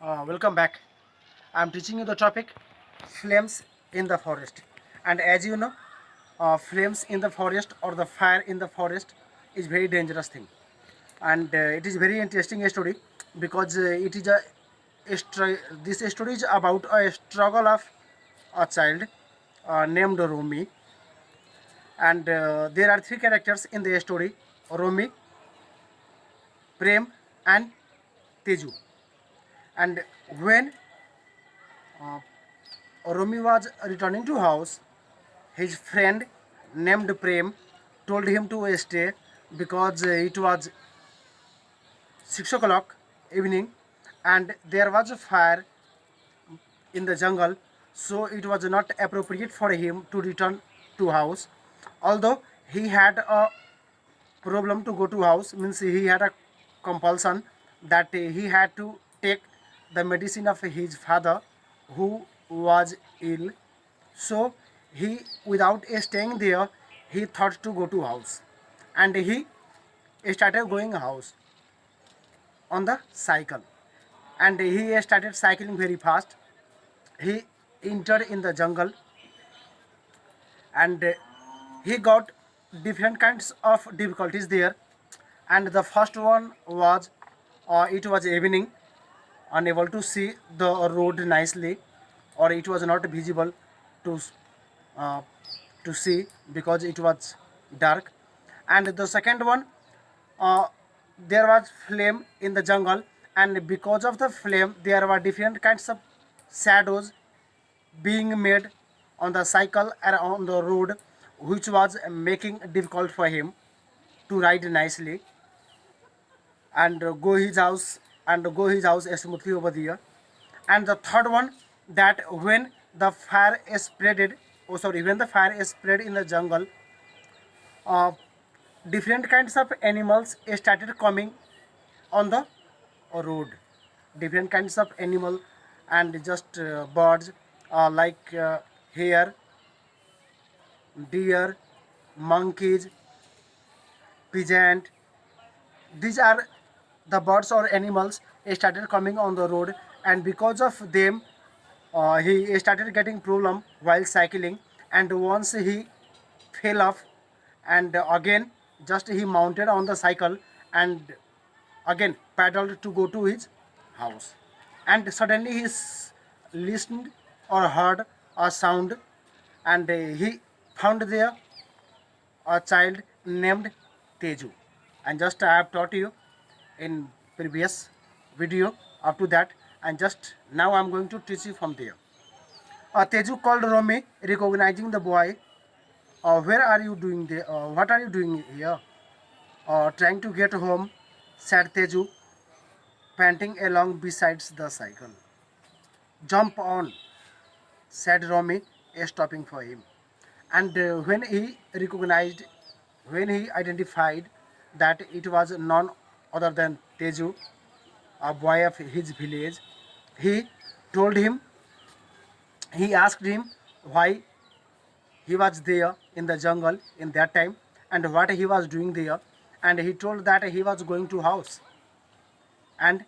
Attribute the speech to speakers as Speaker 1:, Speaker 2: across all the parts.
Speaker 1: Welcome back. I'm teaching you the topic flames in the forest. And as you know, flames in the forest or the fire in the forest is very dangerous thing. And it is very interesting story because it is this story is about a struggle of a child named Romi. And there are three characters in the story: Romi, Prem, and Teju. And when Romi was returning to house, his friend named Prem told him to stay because it was 6 o'clock evening and there was a fire in the jungle, so it was not appropriate for him to return to house. Although he had a problem to go to house, means he had a compulsion that he had to take the medicine of his father who was ill. So he, without staying there, he thought to go to house, and he started going house on the cycle, and he started cycling very fast. He entered in the jungle, and he got different kinds of difficulties there. And the first one was it was evening, unable to see the road nicely, or it was not visible to uh, to see because it was dark. And the second one, uh, there was flame in the jungle, and because of the flame there were different kinds of shadows being made on the cycle and on the road, which was making difficult for him to ride nicely and go his house smoothly over there. And the third one, that when the fire is spreaded, when the fire is spread in the jungle, uh, different kinds of animals started coming on the road. Different kinds of animal and just birds like hare, deer, monkeys, pigeon. These are the birds or animals started coming on the road, and because of them, he started getting problem while cycling. And once he fell off, and again just he mounted on the cycle and again paddled to go to his house. And suddenly listened or heard a sound, and he found there a child named Teju. And just I have taught you in previous video up to that, and just now I'm going to teach you from there. Teju called Romy, recognizing the boy. Where are you doing there? What are you doing here? Trying to get home, said Teju, panting along beside the cycle. Jump on, said Romy, stopping for him. And when he identified that it was none other than Teju, a boy of his village, he told him, he asked him why he was there in the jungle in that time and what he was doing there. And he told that he was going to house. And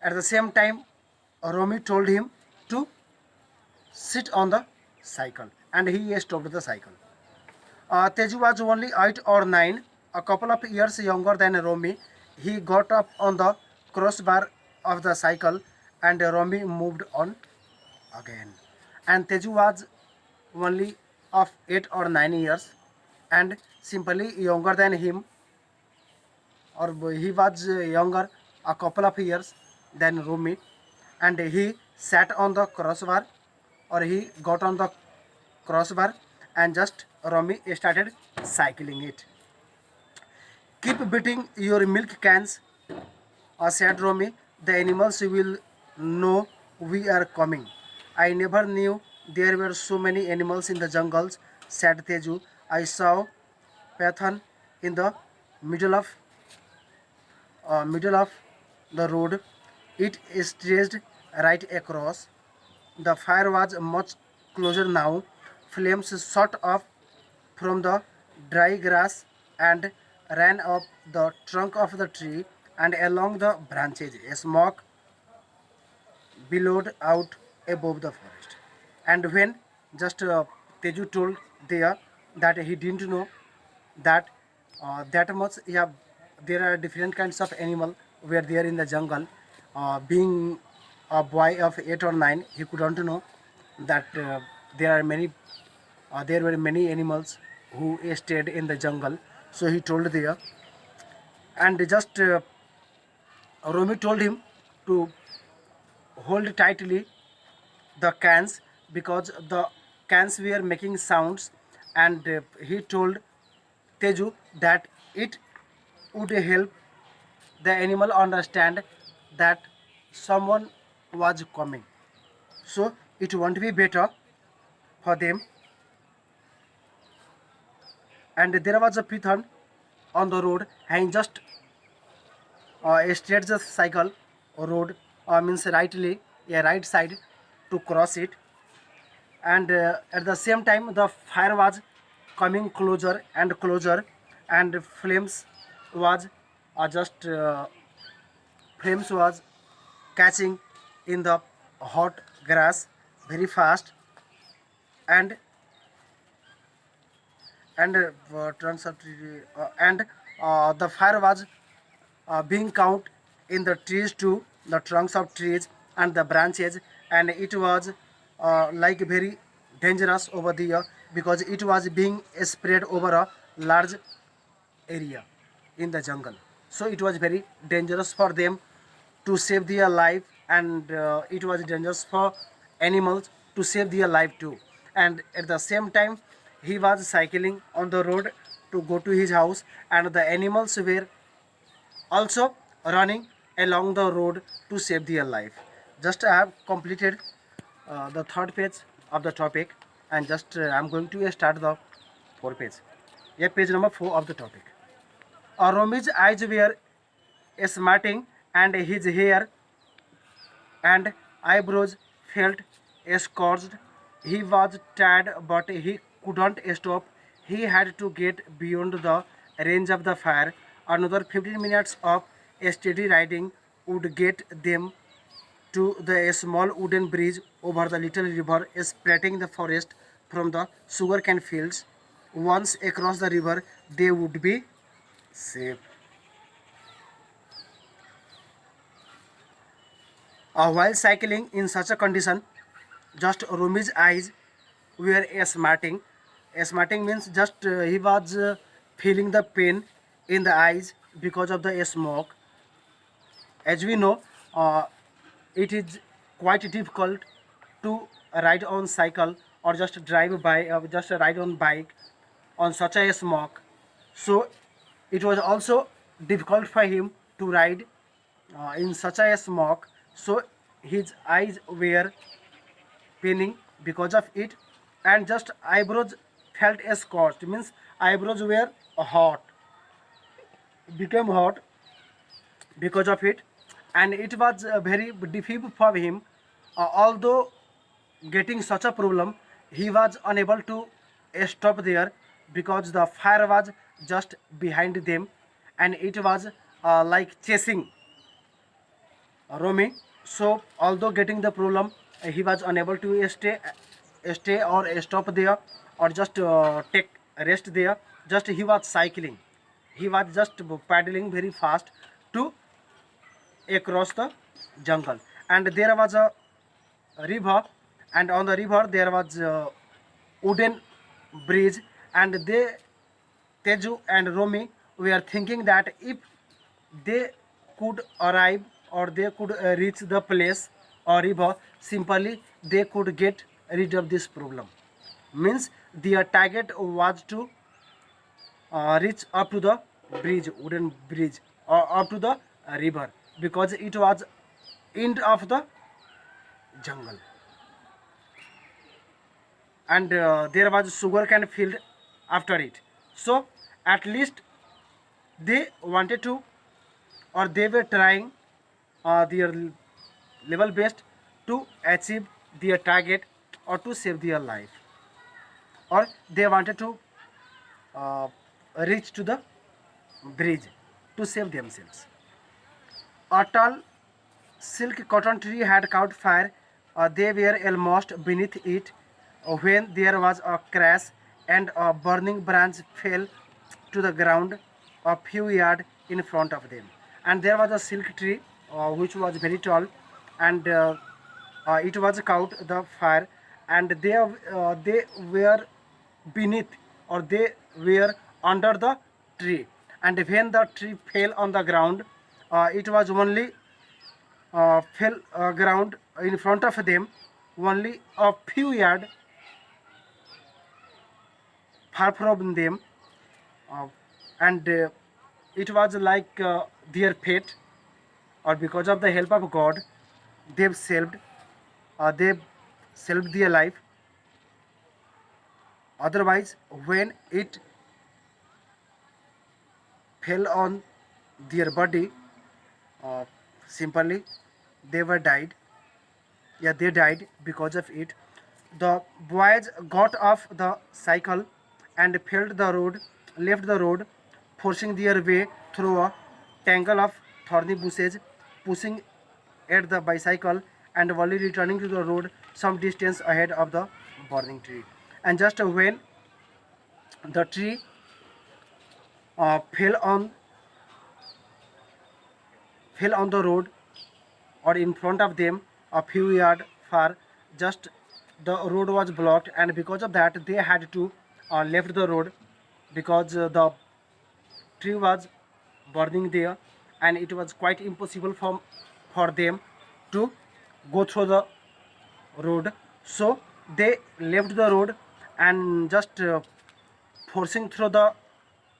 Speaker 1: at the same time, Romy told him to sit on the cycle, and he stopped the cycle. Teju was only 8 or 9, a couple of years younger than Romy. He got up on the crossbar of the cycle, and Romy moved on again. And Teju was only of 8 or 9 years and simply younger than him, or he was younger a couple of years than Rumi, and he sat on the crossbar, or he got on the crossbar, and just Rumi started cycling it. Keep beating your milk cans, said Romy. The animals will know we are coming. I never knew there were so many animals in the jungles, said Teju. I saw Pathan in the middle of middle of the road. It stretched right across. The fire was much closer now. Flames shot up from the dry grass and ran up the trunk of the tree and along the branches. Smoke billowed out above the forest. And when just Teju told there that he didn't know that that much, yeah, there are different kinds of animal were there in the jungle. Being a boy of 8 or 9, he couldn't know that there are many there were many animals who stayed in the jungle. So he told there, and just Romy told him to hold tightly the cans because the cans were making sounds, and he told Teju that it would help the animal understand that someone was coming. So it won't be better for them. And there was a python on the road, and just straight the cycle road, means rightly a right side to cross it. And at the same time the fire was coming closer and closer, and was just flames was catching in the hot grass very fast. And turns out and the fire was being count in the trees too, the trunks of trees and the branches. And it was like very dangerous over there because it was being spread over a large area in the jungle. So it was very dangerous for them to save their life, and it was dangerous for animals to save their life too. And at the same time he was cycling on the road to go to his house, and the animals were also running along the road to save their life. Just I have completed the third page of the topic, and just I'm going to start the fourth page. Yeah, page number 4 of the topic. Romi's eyes were smarting, and his hair and eyebrows felt scorched. He was tired, but he couldn't stop. He had to get beyond the range of the fire. Another 15 minutes of steady riding would get them to the small wooden bridge over the little river separating the forest from the sugarcane fields. Once across the river, they would be safe. While cycling in such a condition, just Rumi's eyes were smarting. Smarting means just he was feeling the pain in the eyes because of the smoke. As we know, uh, it is quite difficult to ride on cycle or just drive by, just ride on bike on such a smoke. So it was also difficult for him to ride in such a smoke. So his eyes were paining because of it, and just eyebrows felt scorched, means eyebrows were hot, became hot because of it. And it was very difficult for him. Although getting such a problem, he was unable to stop there because the fire was just behind them, and it was like chasing Romy. So although getting the problem, he was unable to stay or stop there or just take rest there. Just he was cycling. He was just paddling very fast to across the jungle. And there was a river, and on the river there was a wooden bridge, and Teju and Romy were thinking that if they could arrive or they could reach the place or river, simply they could get rid of this problem. Means their target was to reach up to the bridge, wooden bridge, or up to the river, because it was end of the jungle. And there was sugarcane field after it. So at least they wanted to, or they were trying their level best to achieve their target or to save their life, or they wanted to uh, reach to the bridge to save themselves. A tall silk cotton tree had caught fire. They were almost beneath it when there was a crash and a burning branch fell to the ground a few yards in front of them. And there was a silk tree which was very tall, and it was caught the fire, and they were beneath, or they were under the tree. And when the tree fell on the ground, it was only fell ground in front of them, only a few yards far from them, uh, and it was like their fate, or because of the help of God, they've saved, they've saved their life. Otherwise, when it fell on their body, uh, simply they were died. Yeah, they died because of it. The boys got off the cycle and filled the road, left the road, forcing their way through a tangle of thorny bushes, pushing at the bicycle and only returning to the road some distance ahead of the burning tree. And just when the tree fell on the road, or in front of them a few yards far, just the road was blocked, and because of that they had to left the road, because the tree was burning there, and it was quite impossible for them to go through the road. So they left the road and just forcing through the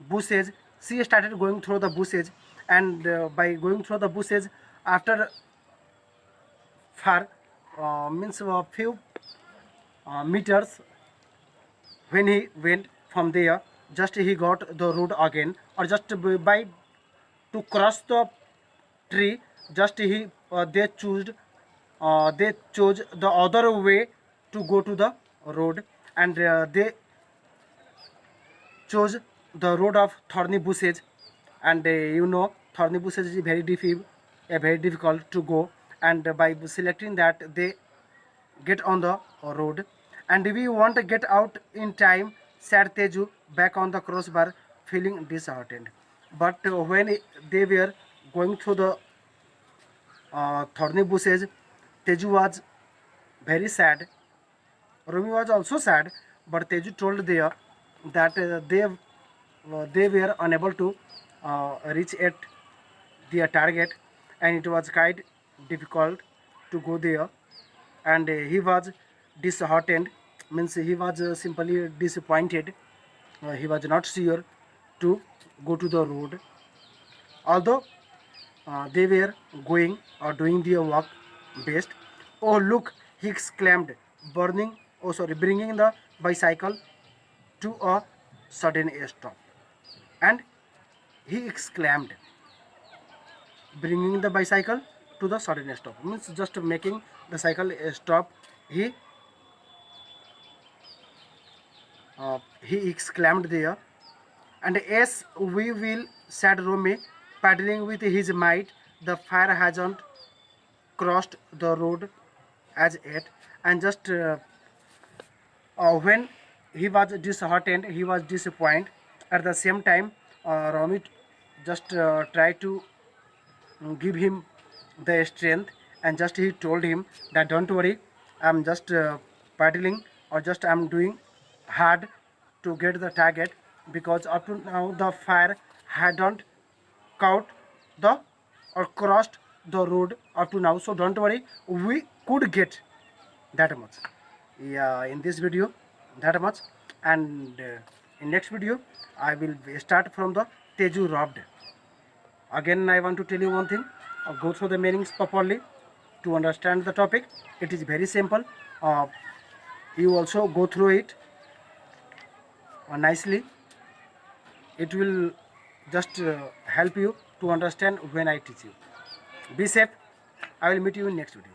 Speaker 1: bushes. She started going through the bushes, and by going through the bushes, after far means a few meters, when he went from there, just he got the road again, or just by to cross the tree, just he they chose the other way to go to the road, and they chose the road of thorny bushes. And thorny bushes is very difficult to go, and by selecting that they get on the road. And we want to get out in time, said Teju back on the crossbar, feeling disheartened. But when they were going through the thorny bushes, Teju was very sad. Rumi was also sad, but Teju told there that they were unable to reach at their target, and it was quite difficult to go there. And he was disheartened, means he was simply disappointed. He was not sure to go to the road, although they were going or doing their work best. Oh look, he exclaimed, bringing the bicycle to a sudden stop. And he exclaimed, bringing the bicycle to the sudden stop, means just making the cycle stop. He exclaimed there. And yes, we will, said Romy, paddling with his might. The fire hasn't crossed the road as yet. And just when he was disheartened, he was disappointed. At the same time, Romy just tried to give him the strength, and just he told him that don't worry, I'm just paddling, or just I'm doing hard to get the target, because up to now the fire hadn't caught the or crossed the road up to now, so don't worry, we could get that much. Yeah, in this video that much. And in next video I will start from the Teju robbed. Again, I want to tell you one thing. Go through the meanings properly to understand the topic. It is very simple. You also go through it nicely. It will just help you to understand when I teach you. Be safe. I will meet you in next video.